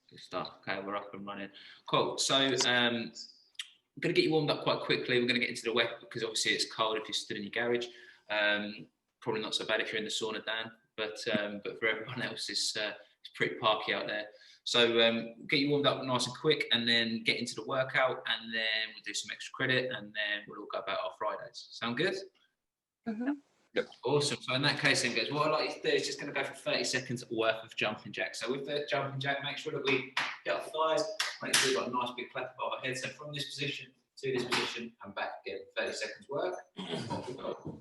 Good stuff. Okay, we're up and running. Cool. So I'm going to get you warmed up quite quickly. We're going to get into the wet because obviously it's cold if you're stood in your garage. Probably not so bad if you're in the sauna, Dan. But for everyone else, it's pretty parky out there. So get you warmed up nice and quick, and then get into the workout, and then we'll do some extra credit, and then we'll all go about our Fridays. Sound good? Mm-hmm. Yep. Awesome. So in that case, then, guys, what I'd like you to do is just going to go for 30 seconds worth of jumping jack. So with the jumping jack, make sure that we get our thighs, make sure we've got a nice big clap above our head. So from this position to this position and back again. 30 seconds work. Off we go.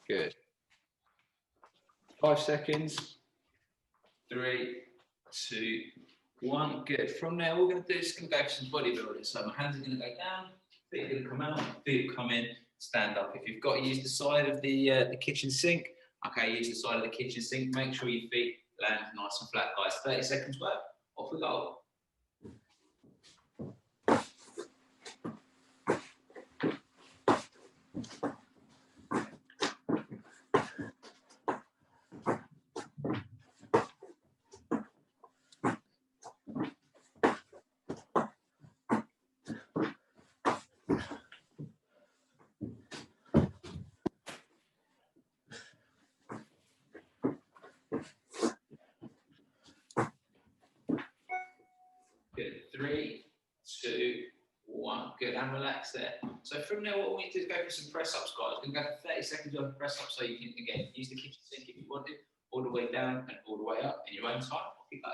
Good. 5 seconds. 3, 2, 1. Good. From there, what we're going to do is going to go for some bodybuilding. So my hands are going to go down, feet are going to come out, feet will come in, stand up. If you've got to use the side of the kitchen sink, okay, use the side of the kitchen sink. Make sure your feet land nice and flat, guys. 30 seconds work. Off we go. Good. 3, 2, 1. Good. And relax there. So from there, what we need to do is go for some press ups, guys. We're going to go for 30 seconds of press ups so you can, again, use the kitchen sink if you want it, all the way down and all the way up in your own time. Off you go.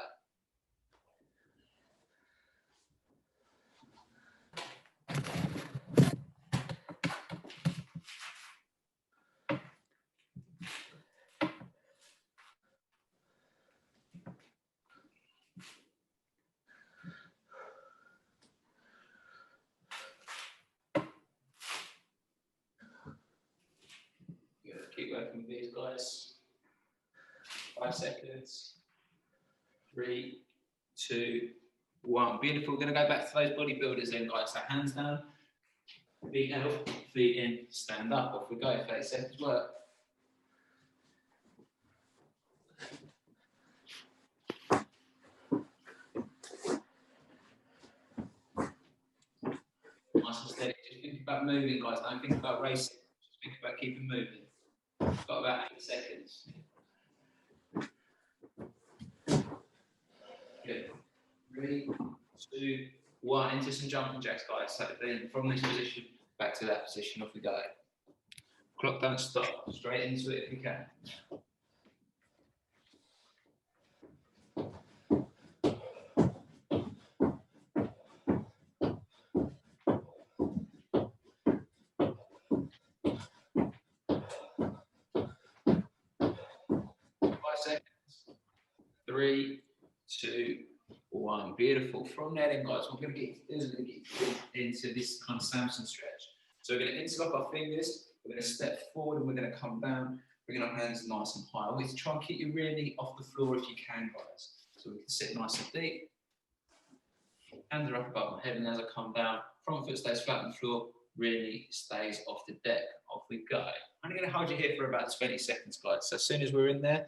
Keep working with these guys. 5 seconds. 3, 2, 1. Beautiful. We're going to go back to those bodybuilders then, guys. So hands down, feet out, feet in, stand up. Off we go. 30 seconds work. Nice and steady. Just think about moving, guys. Don't think about racing. Just think about keeping moving. We've got about 8 seconds. Good. 3, 2, 1. Into some jumping jacks, guys. So then from this position back to that position, off we go. Clock don't stop. Straight into it if you can. Seconds. 3, 2, 1. Beautiful. From there then, guys, what we're going to get is we're going to get into this kind of Samson stretch. So we're going to interlock our fingers, we're going to step forward and we're going to come down, bring our hands nice and high. Always try and keep your rear knee off the floor if you can, guys. So we can sit nice and deep. Hands are up above my head, and as I come down, front foot stays flat on the floor, rear knee stays off the deck. Off we go. I'm going to hold you here for about 20 seconds, guys. So as soon as we're in there,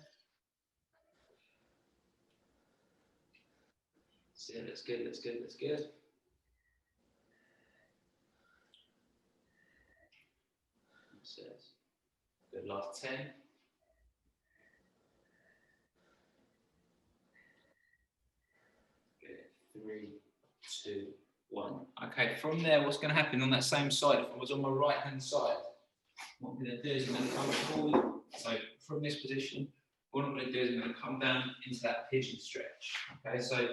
yeah, that's good, that's good, that's good. Good, last 10. Good, 3, 2, 1. Okay, from there, what's going to happen on that same side, if I was on my right-hand side, what I'm going to do is I'm going to come forward. So from this position, what I'm going to do is I'm going to come down into that pigeon stretch. Okay, so I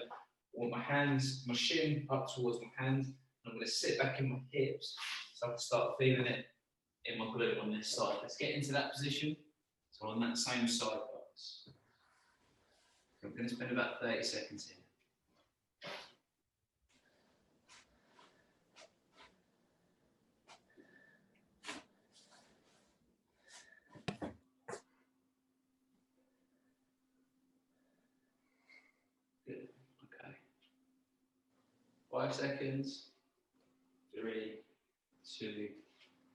want my hands, my shin up towards my hands, and I'm going to sit back in my hips so I can start feeling it in my glute on this side. Let's get into that position. So on that same side, guys. I'm going to spend about 30 seconds here. 5 seconds. 3, 2,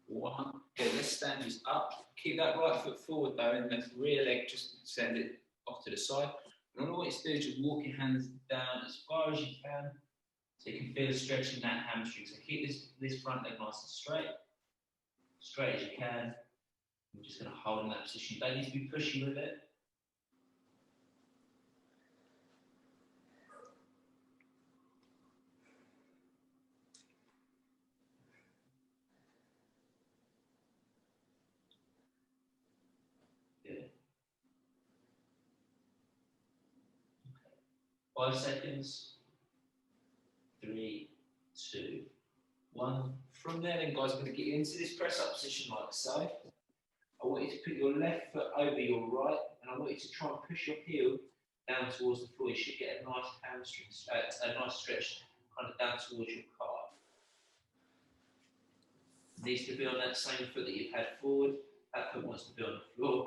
1. Okay, let's stand this up. Keep that right foot forward though, and the rear leg just send it off to the side. And all I want you to do is just walk your hands down as far as you can, so you can feel a stretch in that hamstring. So keep this front leg nice and straight as you can. We're just going to hold in that position. You don't need to be pushy with it. Good. 5 seconds. 3, 2, 1. From there then guys, I'm going to get you into this press up position like so. I want you to put your left foot over your right, and I want you to try and push your heel down towards the floor. You should get a nice hamstring, a nice stretch kind of down towards your calf. It needs to be on that same foot that you've had forward. That foot wants to be on the floor.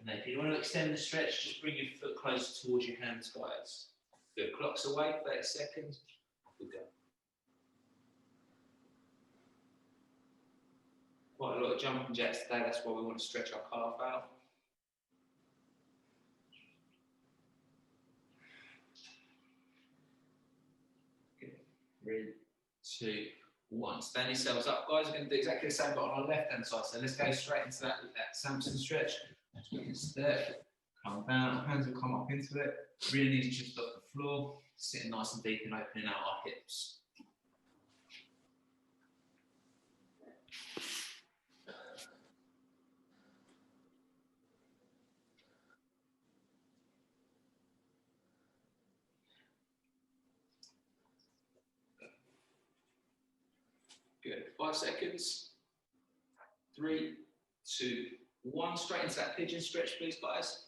If you want to extend the stretch, just bring your foot closer towards your hands, guys. Good. Clock's away, 30 seconds. Off we go. Quite a lot of jumping jacks today, that's why we want to stretch our calf out. Good. 3, 2, 1. Stand yourselves up, guys. We're going to do exactly the same, but on our left hand side. So let's go straight into that Samson stretch. Just we can step, come down, hands will come up into it. Really need to just off the floor, sitting nice and deep and opening out our hips. Good. 5 seconds. 3, 2, 1. Straight into that pigeon stretch, please, guys.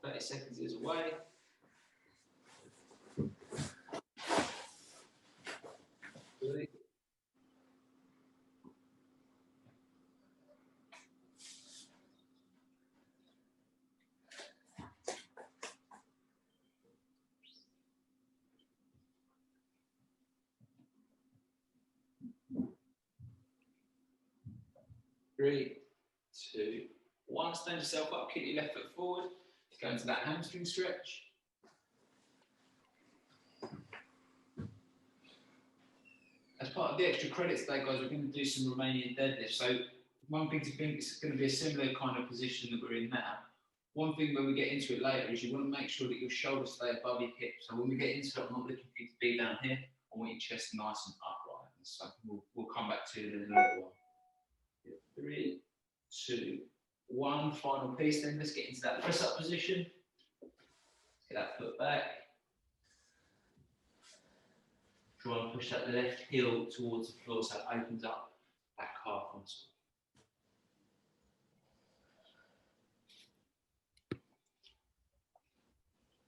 30 seconds is away. 3, 3, 2, 1. Stand yourself up, keep your left foot forward. Go into that hamstring stretch. As part of the extra credit today, guys, we're going to do some Romanian deadlifts. So one thing to think, is going to be a similar kind of position that we're in now. One thing when we get into it later is you want to make sure that your shoulders stay above your hips. So when we get into it, I'm not looking for you to be down here. I want your chest nice and upright. And so we'll come back to it in a little while. 3, 2, 1. Final piece then. Let's get into that press up position. Get that foot back. Try and push that left heel towards the floor so it opens up that calf muscle.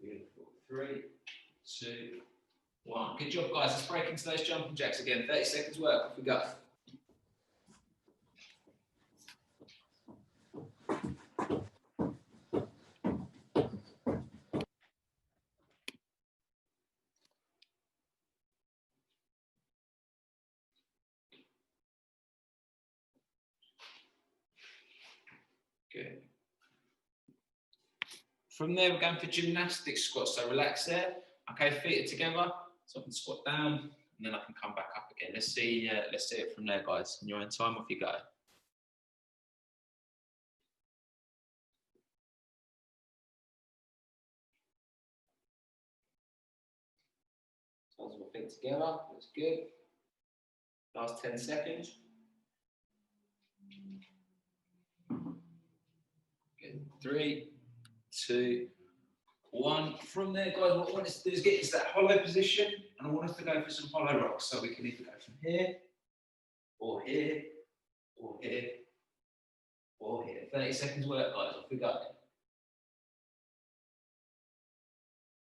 Beautiful. 3, 2, 1. Good job, guys. Let's break into those jumping jacks again. 30 seconds work. Off we go. Good. From there, we're going for gymnastic squats. So relax there. Okay, feet are together. So I can squat down, and then I can come back up again. Let's see it from there, guys. In your own time, off you go. Sounds of feet together. That's good. Last 10 seconds. Good. 3, 2, 1. From there, guys, what I want us to do is get into that hollow position, and I want us to go for some hollow rocks. So we can either go from here, or here, or here, or here. 30 seconds work, guys. Off we go.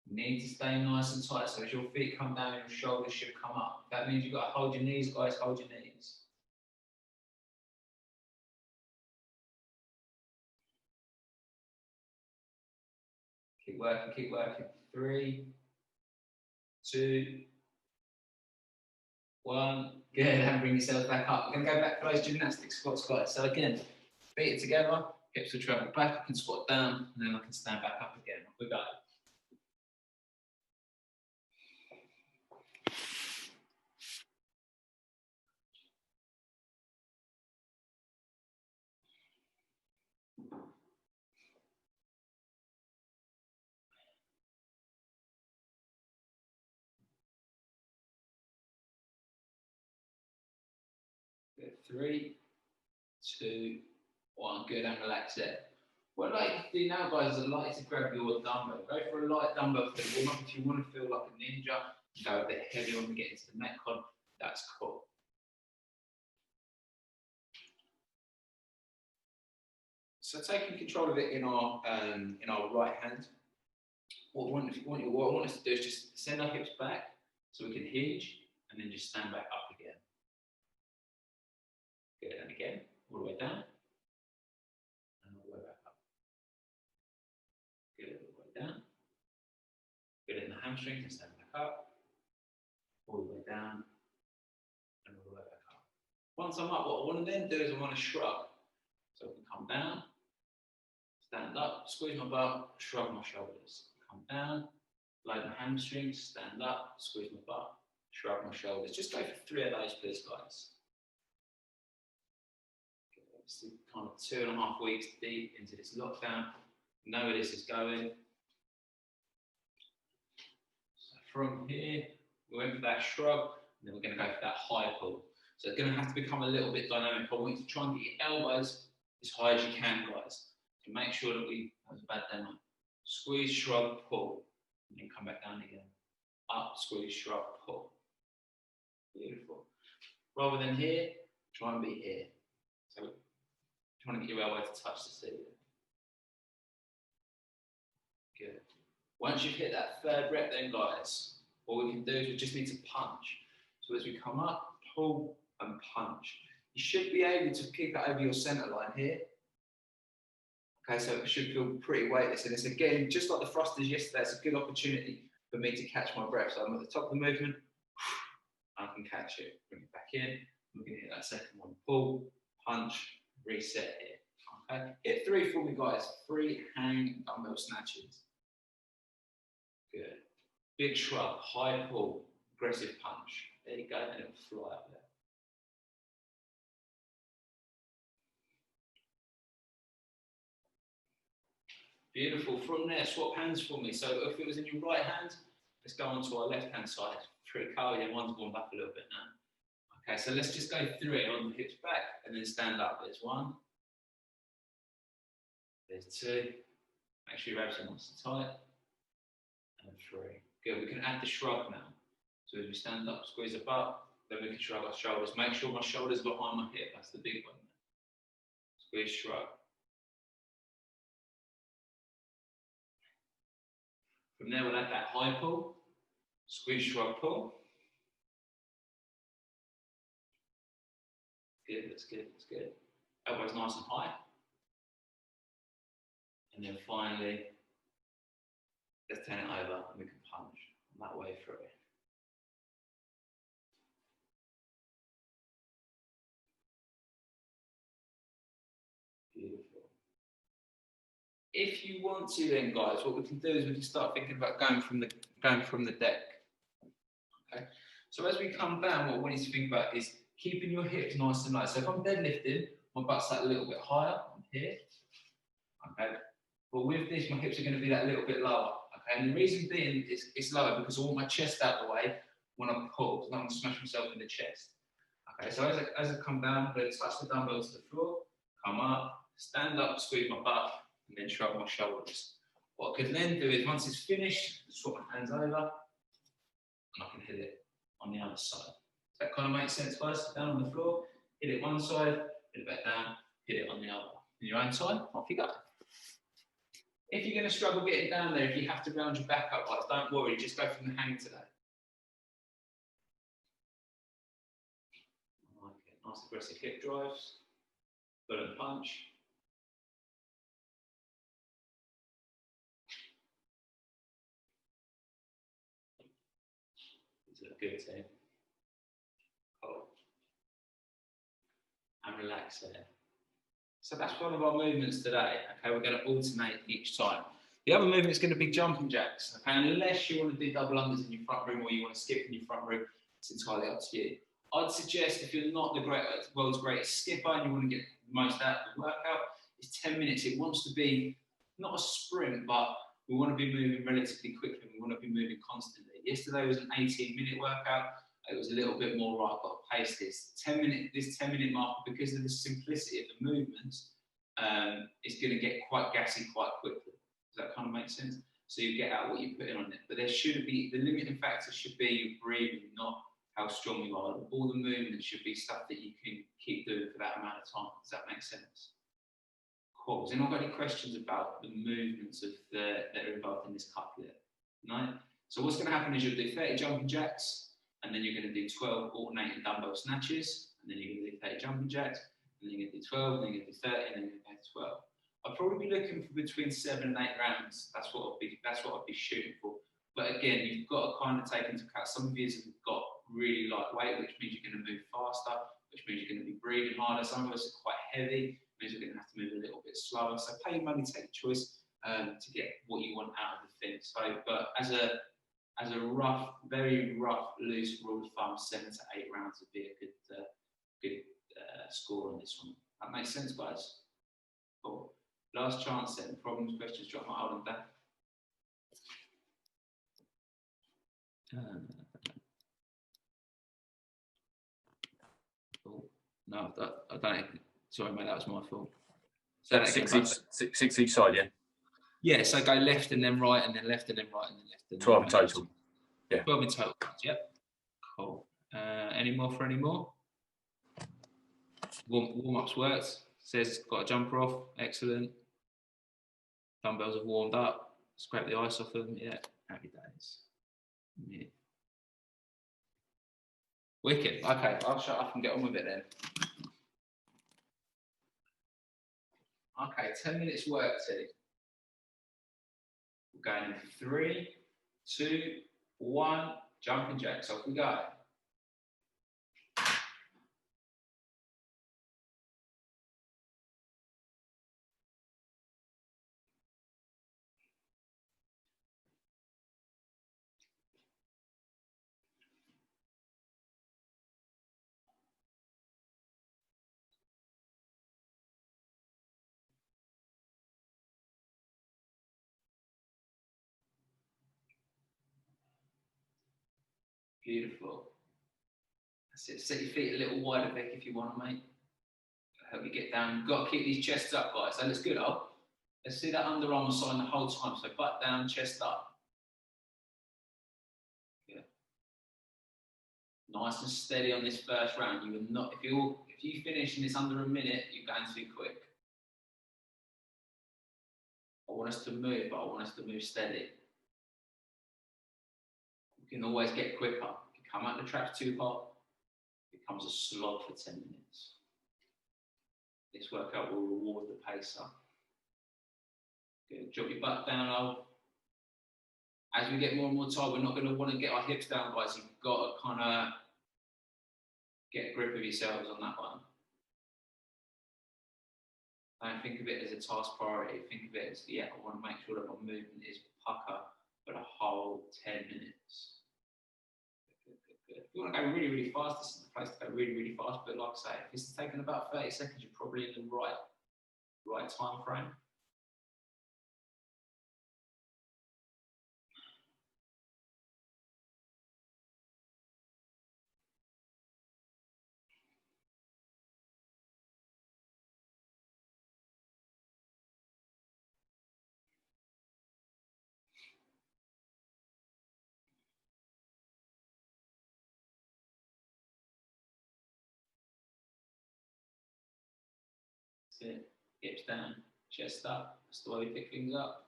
You need to stay nice and tight. So as your feet come down, your shoulders should come up. That means you've got to hold your knees, guys. Hold your knees. Keep working, keep working. 3, 2, 1. Good, and bring yourself back up. We're going to go back for those gymnastic squats, guys. So again, feet it together, hips will travel back, I can squat down, and then I can stand back up again. Off we go. Good. 3, 2, 1. Good, and relax there. What I'd like to do now, guys, is I'd like to grab your dumbbell. Go for a light dumbbell for the warm-up. If you want to feel like a ninja, go a bit heavier when we get into the Metcon. That's cool. So taking control of it in our right hand. What I want us to do is just send our hips back so we can hinge and then just stand back up again. Good, and again, all the way down and all the way back up. Good, all the way down. Good, in the hamstrings and stand back up. All the way down and all the way back up. Once I'm up, what I want to then do is I want to shrug. So I can come down, stand up, squeeze my butt, shrug my shoulders. Come down, load my hamstrings, stand up, squeeze my butt, shrug my shoulders. Just go for 3 of those, please, guys. Okay, obviously, kind of 2.5 weeks deep into this lockdown. You know where this is going. So from here, we went for that shrug, and then we're going to go for that high pull. So it's going to have to become a little bit dynamic. I want you to try and get your elbows as high as you can, guys, to make sure that that was a bad demo. Squeeze, shrug, pull, and then come back down again. Up, squeeze, shrug, pull. Beautiful. Rather than here, try and be here. So trying to get your elbow to touch the ceiling. Good. Once you've hit that 3rd rep then, guys, what we can do is we just need to punch. So as we come up, pull and punch. You should be able to keep it over your center line here. Okay, so it should feel pretty weightless. And it's again, just like the thrusters yesterday, it's a good opportunity for me to catch my breath. So I'm at the top of the movement, I can catch it, bring it back in, we can hit that second one. Pull, punch, reset here. Okay, hit 3 for me, guys. 3 hang dumbbell snatches. Good. Big shrug, high pull, aggressive punch. There you go, and it'll fly up there. Beautiful. From there, swap hands for me. So if it was in your right hand, let's go on to our left-hand side. Pretty cool. Yeah, one's gone back a little bit now. Okay, so let's just go through it on the hips back and then stand up. There's 1. There's 2. Make sure your abs are nice and tight. And 3. Good. We can add the shrug now. So as we stand up, squeeze the butt, then we can shrug our shoulders. Make sure my shoulders are behind my hip. That's the big one. Squeeze, shrug. From there, we'll add that high pull, squeeze, shrug, pull. Good, that's good, that's good. Elbows nice and high. And then finally, let's turn it over and we can punch that way through it. Beautiful. If you want to then, guys, what we can do is we can start thinking about going from the deck. Okay. So as we come down, what we need to think about is keeping your hips nice and light. So if I'm deadlifting, my butt's that a little bit higher. I'm here. Okay. But with this, my hips are going to be that little bit lower. Okay. And the reason being is it's lower because I want my chest out of the way when I pull. So I'm going to smash myself in the chest. Okay. So as I come down, I'm going to touch the dumbbell to the floor, come up, stand up, squeeze my butt, and then shrug my shoulders. What I can then do is, once it's finished, swap my hands over, and I can hit it on the other side. Does that kind of make sense, guys? Down on the floor, hit it one side, hit it back down, hit it on the other. On your own side, off you go. If you're going to struggle getting down there, if you have to round your back up, guys, don't worry, just go from the hang today. I like it. Nice aggressive hip drives, pull and punch. Good team. Cool. And relax there. So that's one of our movements today. Okay, we're going to alternate each time. The other movement is going to be jumping jacks. Okay, unless you want to do double unders in your front room or you want to skip in your front room, it's entirely up to you. I'd suggest if you're not the world's greatest skipper and you want to get the most out of the workout, it's 10 minutes. It wants to be not a sprint, but we want to be moving relatively quickly. We want to be moving constantly. Yesterday was an 18-minute workout. It was a little bit more right, I've got to pace this. This 10-minute marker, because of the simplicity of the movements, it's going to get quite gassy quite quickly. Does that kind of make sense? So you get out what you put in on it. But there should be, the limiting factor should be your breathing, not how strong you are. All the movements should be stuff that you can keep doing for that amount of time. Does that make sense? Cool. Has anyone got any questions about the movements that are involved in this couplet? No? So what's going to happen is you'll do 30 jumping jacks, and then you're going to do 12 alternating dumbbell snatches, and then you're going to do 30 jumping jacks, and then you're going to do 12, and then you're going to do 30, and then you're going to do 12. I'd probably be looking for between 7 and 8 rounds. That's what I'd be shooting for. But again, you've got to kind of take into account some of you have got really light weight, which means you're going to move faster, which means you're going to be breathing harder. Some of us are quite heavy, means we're going to have to move a little bit slower. So pay your money, take a choice to get what you want out of the thing. So, but as a rough, very rough, loose rule of thumb, 7 to 8 rounds would be a good score on this one. That makes sense, guys? Cool. Last chance then. Problems, questions, drop my hold on that. Cool. No, I don't. Sorry, mate, that was my fault. So 6 each side, yeah? Yeah, so go left and then right, and then left and then right, and then left. And 12 in total. Yeah. 12 in total, yep. Cool. Any more for any more? Warm-ups worked. Says got a jumper off. Excellent. Dumbbells have warmed up. Scrape the ice off them. Yeah, happy days. Yeah. Wicked. Okay, I'll shut up and get on with it then. Okay, 10 minutes work, Teddy. We're going in 3, 2, 1. Jumping jacks. Off we go. Beautiful. That's it. Set your feet a little wider, Vic, if you want, mate. Help you get down. You've got to keep these chests up, guys. That looks good, oh. Let's see that underarm sign the whole time. So butt down, chest up. Yeah. Nice and steady on this first round. You will not. If you finish and it's under a minute, you're going too quick. I want us to move, but I want us to move steady. We can always get quicker. If you come out the traps too hot, it becomes a slog for 10 minutes. This workout will reward the pacer. Good. Drop your butt down, low. As we get more and more tired, we're not going to want to get our hips down, guys. You've got to kind of get a grip of yourselves on that one. Don't think of it as a task priority. Think of it as, yeah, I want to make sure that my movement is pucker for the whole 10 minutes. Good. If you want to go really, really fast, this is the place to go really, really fast. But like I say, if it's taking about 30 seconds, you're probably in the right time frame. That's it. Hips down, chest up. That's the way we pick things up.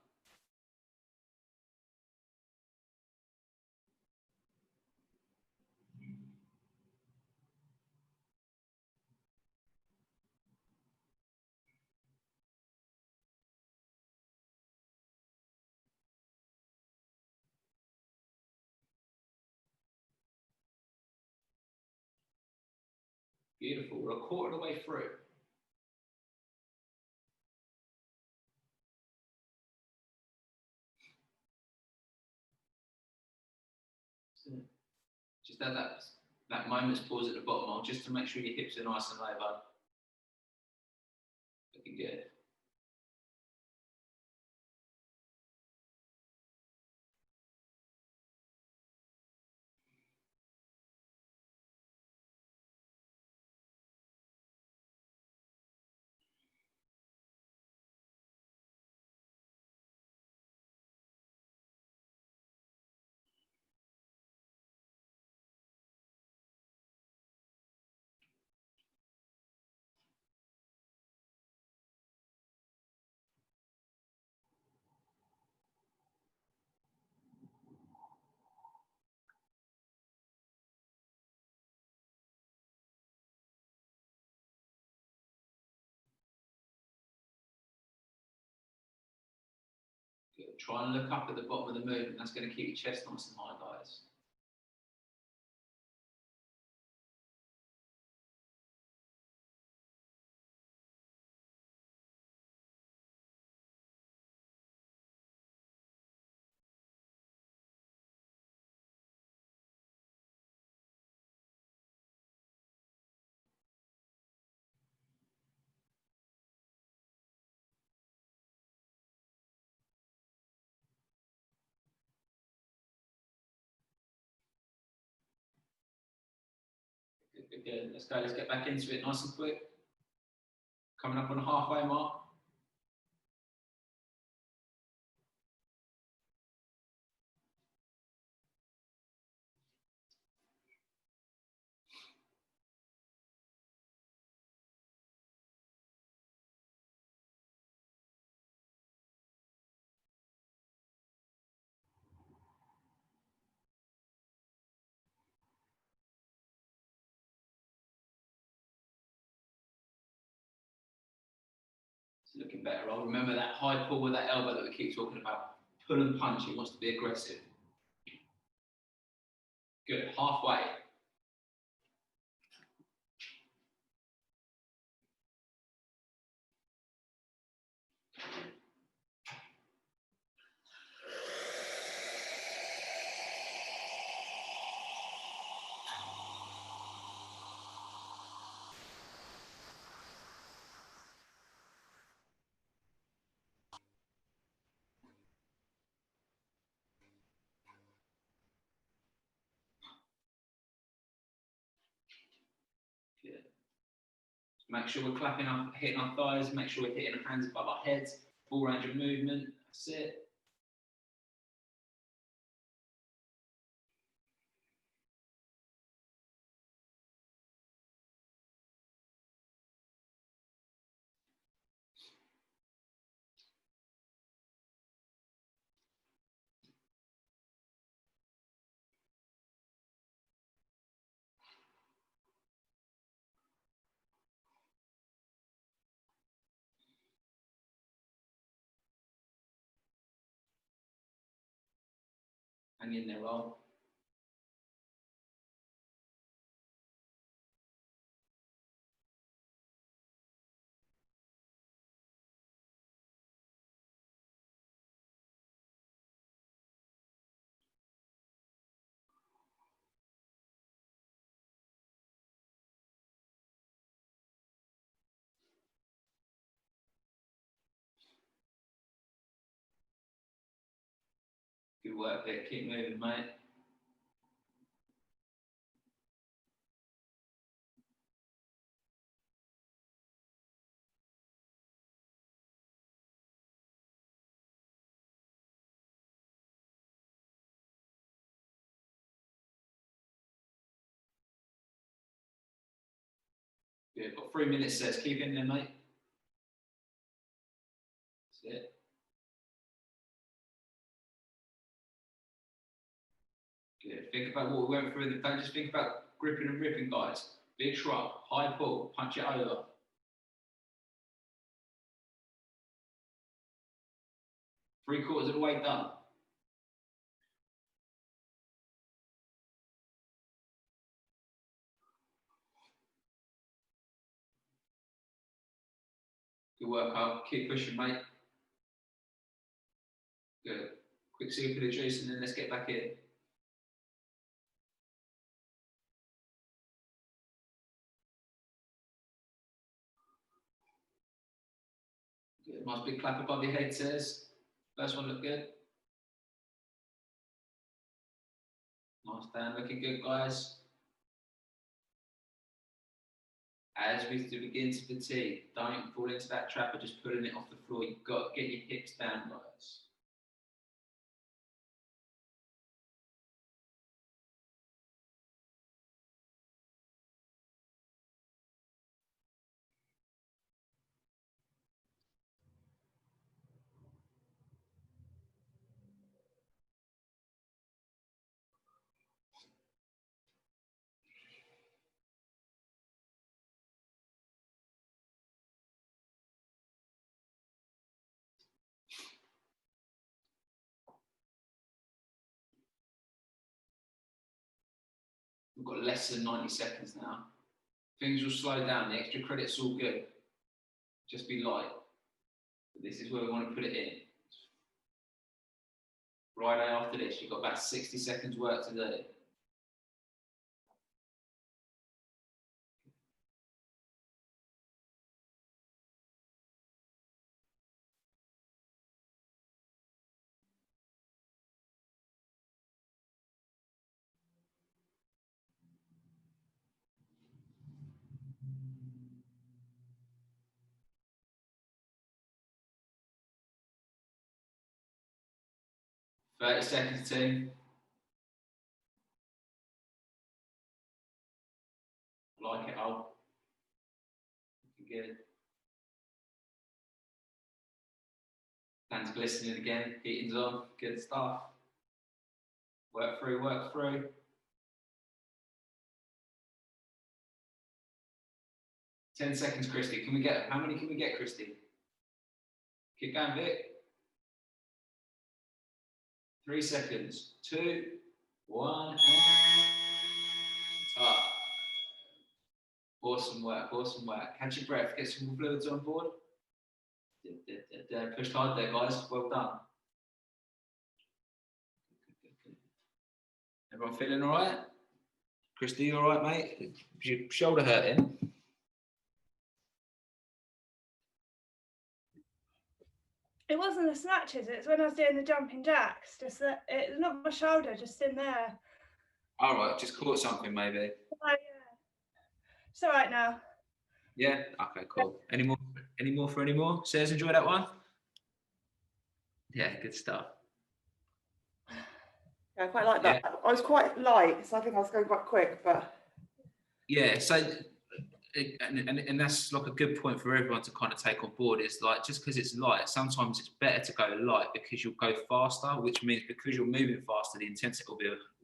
Beautiful. We're a quarter of the way through. So just add that moment's pause at the bottom on, just to make sure your hips are nice and low, bud. Looking good. Good. Try and look up at the bottom of the movement. That's going to keep your chest nice and high, guys. Good, good, good. Let's go. Let's get back into it nice and quick. Coming up on the halfway mark. It's looking better. I'll remember that high pull with that elbow that we keep talking about. Pull and punch. He wants to be aggressive. Good. Halfway. Good. Make sure we're clapping up, hitting our thighs. Make sure we're hitting our hands above our heads. Full range of movement. That's it. Hang in there, roll. Good work there. Keep moving, mate. Good. Got 3 minutes, says. Keep in there, mate. That's it. Good. Think about what we went through. Don't just think about gripping and ripping, guys. Big shrug, high pull, punch it over. Three-quarters of the way done. Good work, Carl. Keep pushing, mate. Good. Quick sip of the juice and then let's get back in. Good. Nice big clap above your head, says. First one looked good. Nice, Dan. Looking good, guys. As we begin to fatigue, don't fall into that trap of just pulling it off the floor. You've got to get your hips down, guys. We've got less than 90 seconds now. Things will slow down. The extra credit's all good. Just be light. But this is where we want to put it in. Friday after this, you've got about 60 seconds work to do. Thirty seconds, team. Like it, Al. Looking good. Hands glistening again. Heating's on. Good stuff. Work through, work through. 10 seconds, Christy. Can we get, how many can we get, Christy? Keep going, Vic. 3 seconds. 2, 1, and time. Awesome work, awesome work. Catch your breath. Get some more fluids on board. Pushed hard there, guys. Well done. Everyone feeling all right? Christy, you all right, mate? Is your shoulder hurting? It wasn't the snatches, it's when I was doing the jumping jacks. Just that it's not my shoulder, just in there. All right, just caught something maybe. Oh, yeah. It's all right now. Yeah. Okay. Cool. Any more? Any more for any more? Says enjoy that one. Yeah. Good stuff. Yeah, I quite like that. Yeah. I was quite light, so I think I was going quite quick, but yeah. So, and that's like a good point for everyone to kind of take on board. Is like just because it's light, sometimes it's better to go light because you'll go faster, which means because you're moving faster, the intensity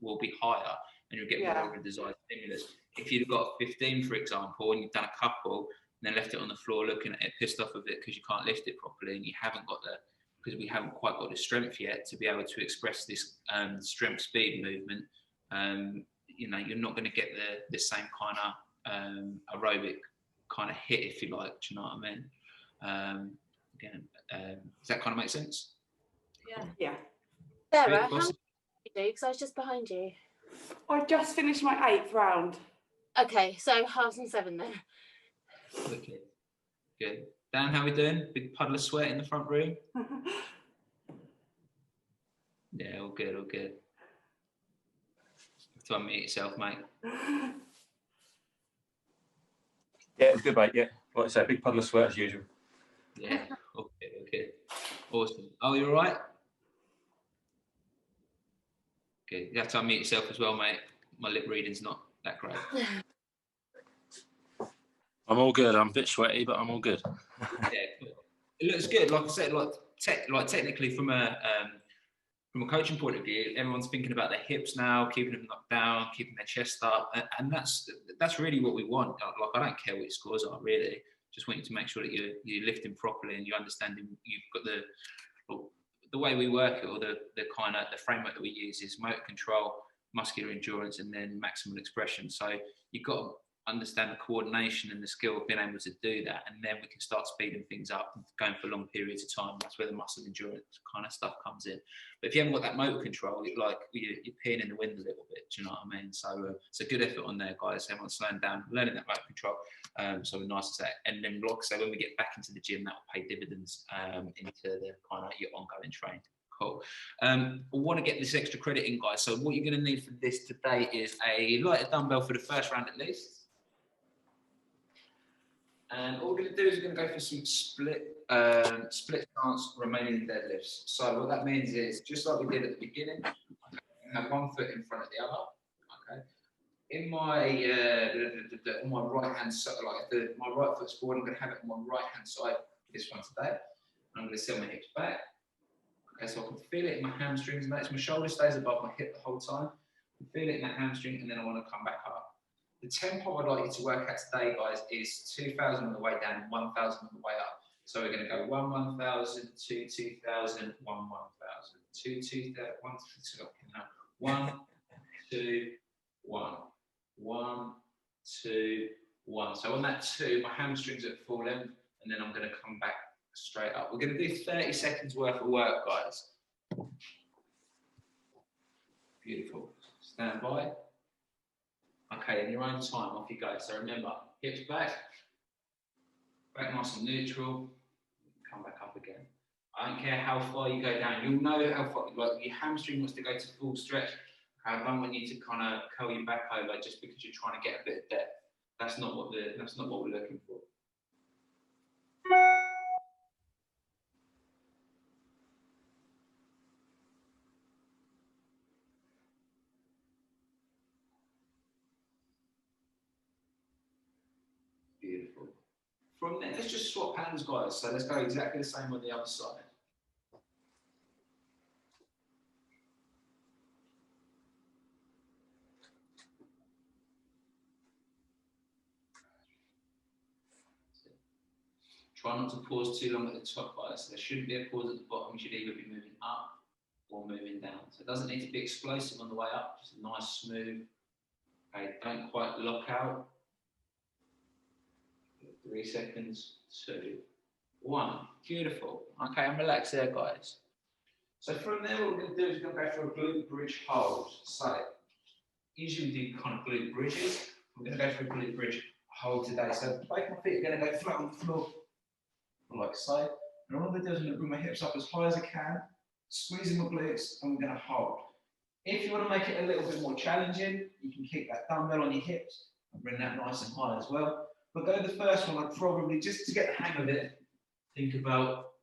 will be higher, and you'll get more of a desired stimulus. If you've got 15, for example, and you've done a couple, and then left it on the floor looking at it, pissed off of it because you can't lift it properly, and you haven't got because we haven't quite got the strength yet to be able to express this strength speed movement. You know, you're not going to get the same kind of aerobic kind of hit, if you like. Do you know what I mean? Again, does that kind of make sense? Yeah. Yeah. Sarah, how many did you do? Because I was just behind you. I just finished my 8th round. Okay, so halves and 7 then. Okay. Good. Dan, how we doing? Big puddle of sweat in the front room? Yeah, all good, all good. You have to unmute yourself, mate. Yeah, it's good, mate. Yeah, like I say, big puddle of sweat as usual. Yeah, okay, okay. Awesome. Oh, you all right? Good. You have to unmute yourself as well, mate. My lip reading's not that great. I'm all good. I'm a bit sweaty, but I'm all good. Yeah, cool. It looks good. Like I said, like technically from a coaching point of view, everyone's thinking about their hips now, keeping them knocked down, keeping their chest up, and that's really what we want. Like I don't care what your scores are, really. Just want you to make sure that you're lifting properly and you're understanding. You've got the way we work it, or the kind of the framework that we use is motor control, muscular endurance, and then maximal expression. So you've got to understand the coordination and the skill of being able to do that, and then we can start speeding things up and going for long periods of time. That's where the muscle endurance kind of stuff comes in. But if you haven't got that motor control, you're peeing in the wind a little bit. Do you know what I mean? So it's a good effort on there, guys. Everyone's slowing down, learning that motor control. So nice to say. And then, like I say, when we get back into the gym, that will pay dividends into the kind of your ongoing training. Cool. I want to get this extra credit in, guys. So what you're going to need for this today is a lighter dumbbell for the first round at least. And all we're going to do is we're going to go for some split stance remaining deadlifts. So what that means is, just like we did at the beginning, have one foot in front of the other. Okay. In my on my right hand side, my right foot's forward, I'm going to have it on my right hand side for this one today. And I'm going to send my hips back. Okay, so I can feel it in my hamstrings. Notice my shoulder stays above my hip the whole time. I can feel it in that hamstring, and then I want to come back up. The tempo I'd like you to work at today, guys, is 2,000 on the way down and 1,000 on the way up. So we're going to go 1, 1,000, 2, 2,000, 1, 1,000, 2, 2,000, 1, 2, 1, 1, 2, 1. So on that 2, my hamstrings are at full length, and then I'm going to come back straight up. We're going to do 30 seconds worth of work, guys. Beautiful. Stand by. Okay, in your own time, off you go. So remember, hips back nice and neutral, come back up again. I don't care how far you go down, you'll know how far, like your hamstring wants to go to full stretch. I don't want you to kind of curl your back over just because you're trying to get a bit of depth. That's not what we're looking for. Beautiful. From there, let's just swap hands, guys. So let's go exactly the same on the other side. Try not to pause too long at the top, guys. So there shouldn't be a pause at the bottom. You should either be moving up or moving down. So it doesn't need to be explosive on the way up. Just a nice, smooth. Okay, don't quite lock out. 3 seconds, 2, 1. Beautiful. Okay, and relax there, guys. So from there, what we're going to do is we're going to go for a glute bridge hold. So usually we do kind of glute bridges. We're going to go for a glute bridge hold today. So both my feet are going to go flat on the floor, like so. And all I'm going to do is I'm going to bring my hips up as high as I can, squeezing my glutes, and we're going to hold. If you want to make it a little bit more challenging, you can keep that dumbbell on your hips and bring that nice and high as well. But though the first one, I'd probably, just to get the hang of it, think about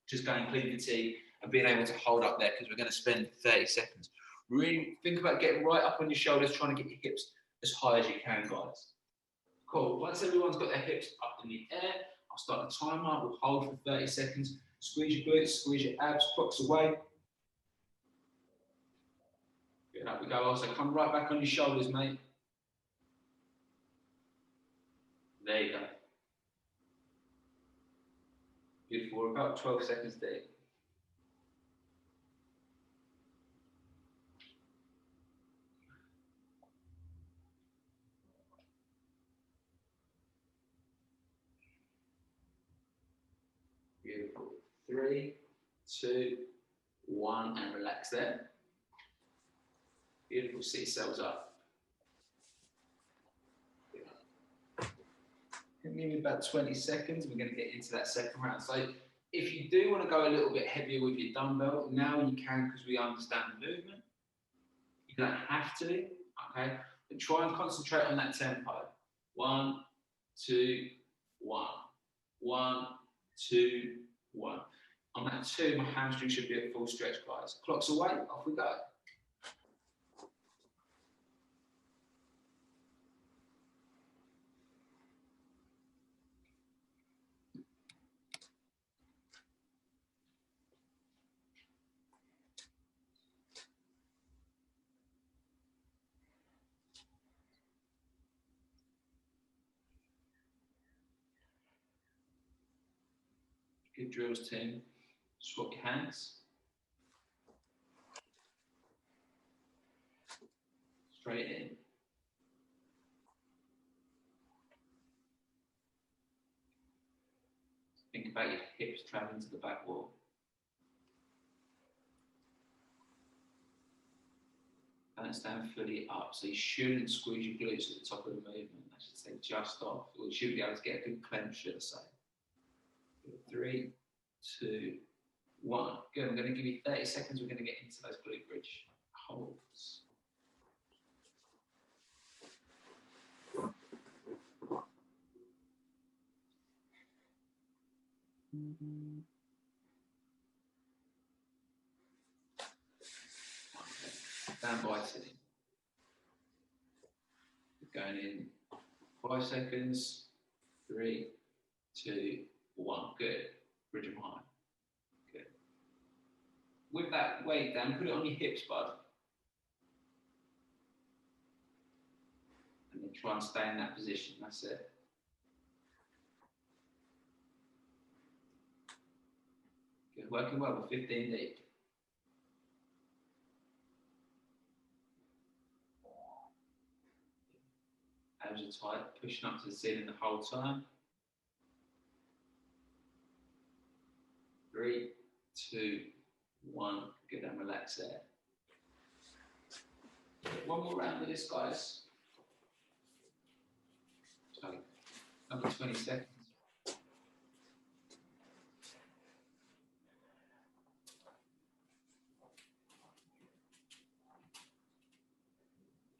just going clean fatigue and being able to hold up there, because we're going to spend 30 seconds. Really think about getting right up on your shoulders, trying to get your hips as high as you can, guys. Cool. Once everyone's got their hips up in the air, I'll start the timer. We'll hold for 30 seconds. Squeeze your glutes, squeeze your abs, box away. Good, up we go. Also, come right back on your shoulders, mate. There you go. Beautiful. We're about 12 seconds deep. Beautiful. 3, 2, 1, and relax there. Beautiful. Sit yourselves up. Give me about 20 seconds. We're going to get into that second round. So if you do want to go a little bit heavier with your dumbbell, now you can, because we understand the movement. You don't have to, okay? But try and concentrate on that tempo. 1, 2, 1. 1, 2, 1. On that 2, my hamstring should be at full stretch, guys. Clock's away, off we go. Good drills, team. Swap your hands. Straight in. about your hips traveling to the back wall. Don't stand fully up, so you shouldn't squeeze your glutes at the top of the movement. I should say just off, or you should be able to get a good clench, should I say. 3, 2, 1. Good. I'm going to give you 30 seconds. We're going to get into those glute bridge holds. Stand by sitting. Going in 5 seconds. 3, 2, 1. Good. Bridge them high. Good. With that weight down, put it on your hips, bud. And then try and stay in that position. That's it. Good. Working well with 15 deep. Abs are tight, pushing up to the ceiling the whole time. 3, 2, 1. Good, and relax there. One more round of this, guys. So, another 20 seconds.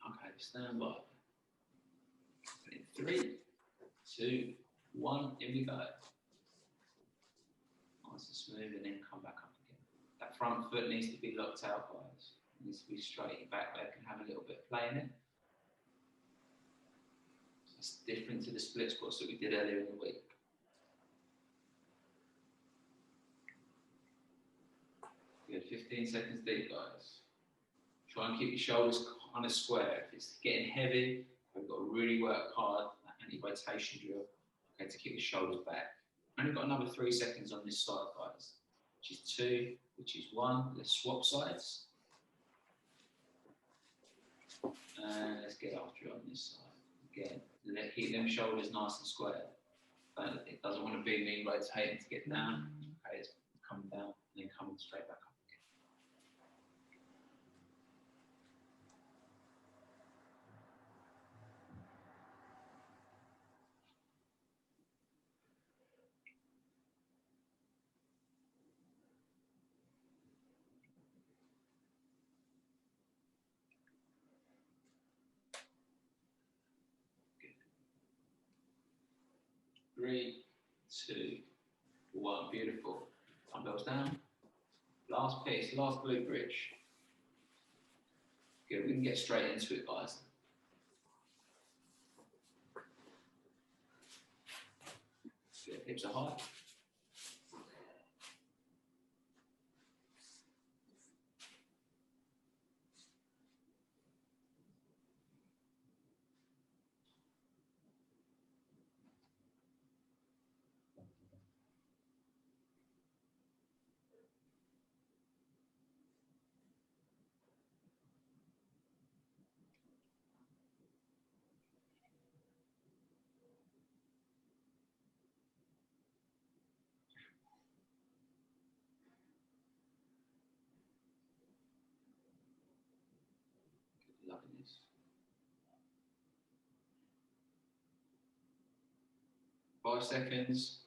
Okay, stand by. 3, 2, 1, here we go. Nice and smooth, and then come back up again. That front foot needs to be locked out, guys. It needs to be straight. Your back leg can have a little bit of play in it. It's different to the split squats that we did earlier in the week. Good, 15 seconds deep, guys. Try and keep your shoulders kind of square. If it's getting heavy, we've got to really work hard, that anti-rotation drill, okay, to keep the shoulders back. Only got another 3 seconds on this side, guys, which is 2, which is 1. Let's swap sides. And let's get after it on this side. Again, keep them shoulders nice and square. It doesn't want to be me rotating to get down. Okay, it's coming down and then coming straight back up. Three, 2, 1. Beautiful. Dumbbells down. Last piece, last glute bridge. Good. We can get straight into it, guys. Good. Hips are high. Loving this. Five seconds.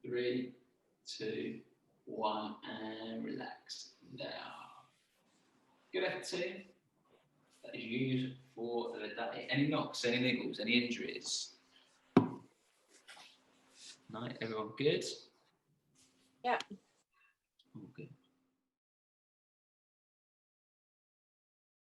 3, 2, 1, and relax down. Good effort, team. That is used for the day. Any knocks, any niggles, any injuries? No, everyone good? Yeah. All good.